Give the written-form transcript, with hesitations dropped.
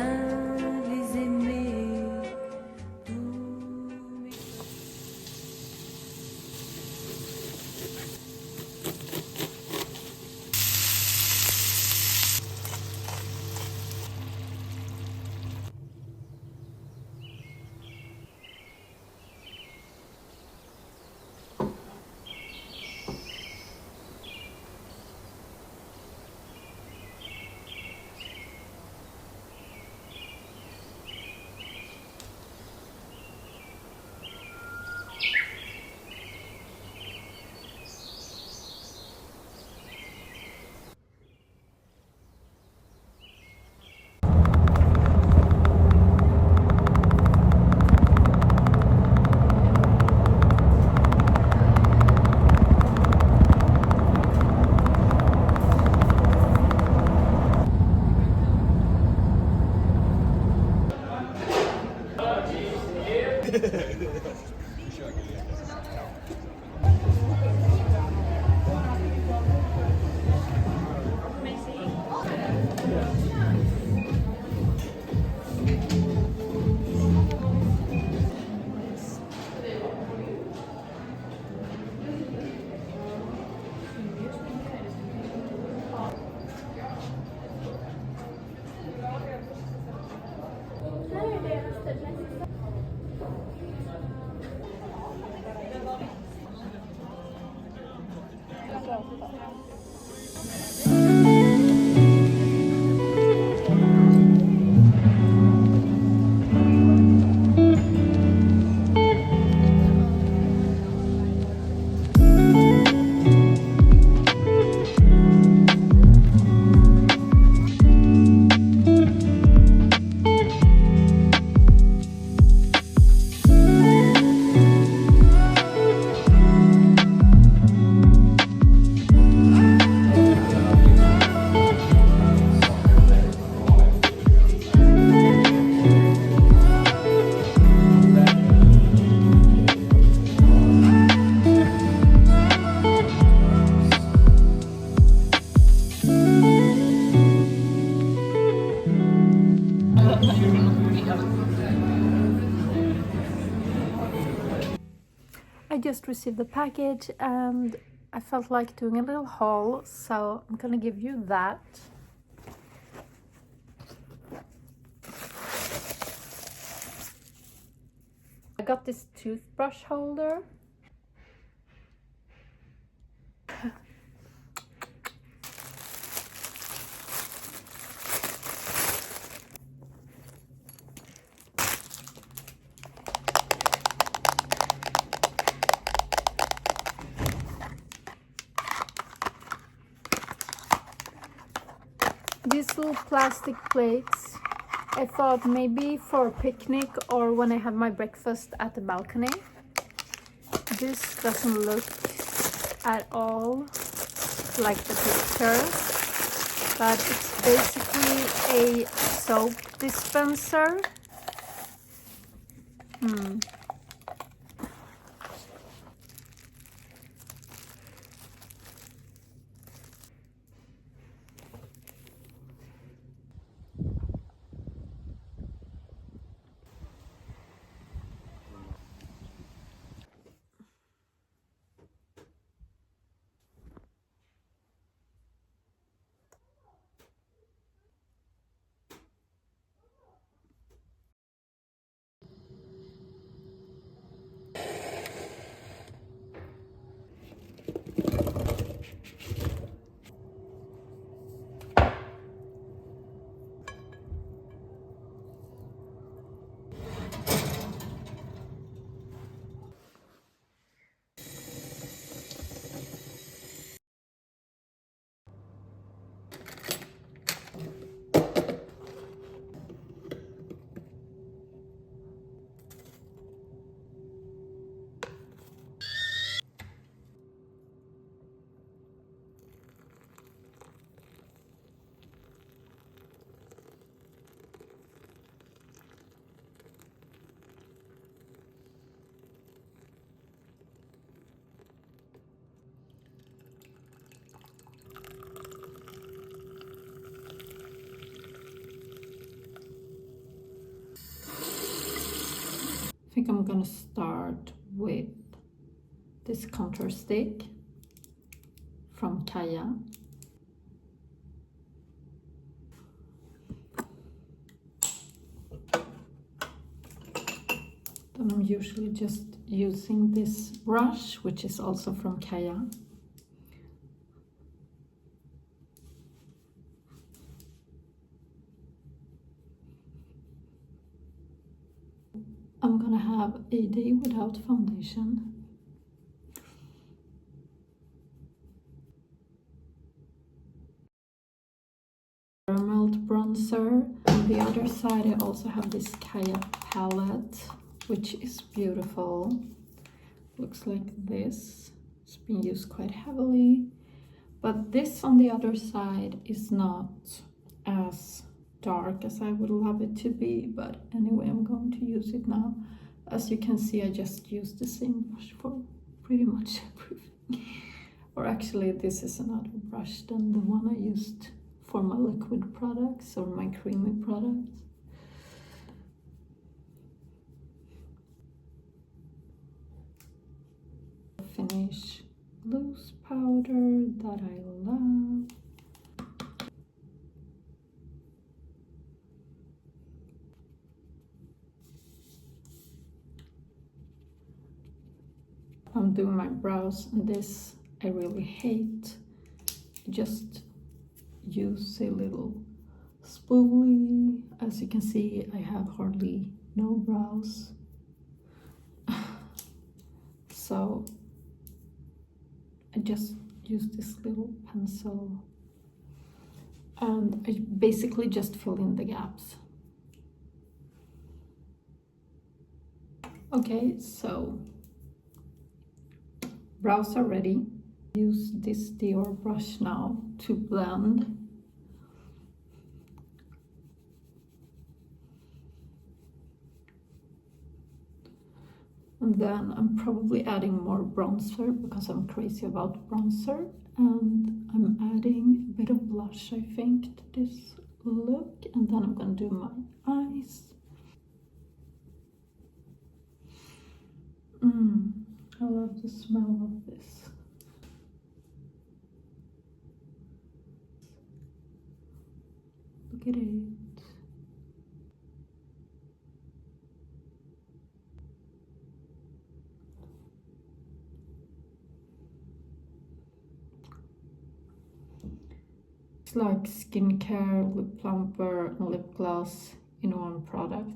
viens les aimer. I just received the package and I felt like doing a little haul, so I'm gonna give you that. I got this toothbrush holder. These little plastic plates, I thought maybe for a picnic or when I have my breakfast at the balcony. This doesn't look at all like the picture, but it's basically a soap dispenser. I think I'm gonna start with this contour stick from Kaja. Then I'm usually just using this brush, which is also from Kaja. I'm gonna have a day without foundation. Melt bronzer. On the other side I also have this Kaja palette, which is beautiful. Looks like this. It's been used quite heavily. But this on the other side is not as dark as I would love it to be, but anyway, I'm going to use it now. As you can see, I just used the same brush for pretty much everything. Or actually, this is another brush than the one I used for my liquid products or my creamy products. Finish loose powder that I love. I'm doing my brows, and this I really hate. Just use a little spoolie. As you can see, I have hardly no brows. So I just use this little pencil and I basically just fill in the gaps. Okay, so brows are ready. Use this Dior brush now to blend. And then I'm probably adding more bronzer because I'm crazy about bronzer. And I'm adding a bit of blush, I think, to this look. And then I'm gonna do my eyes. I love the smell of this. Look at it. It's like skincare, lip plumper, and lip gloss in one product.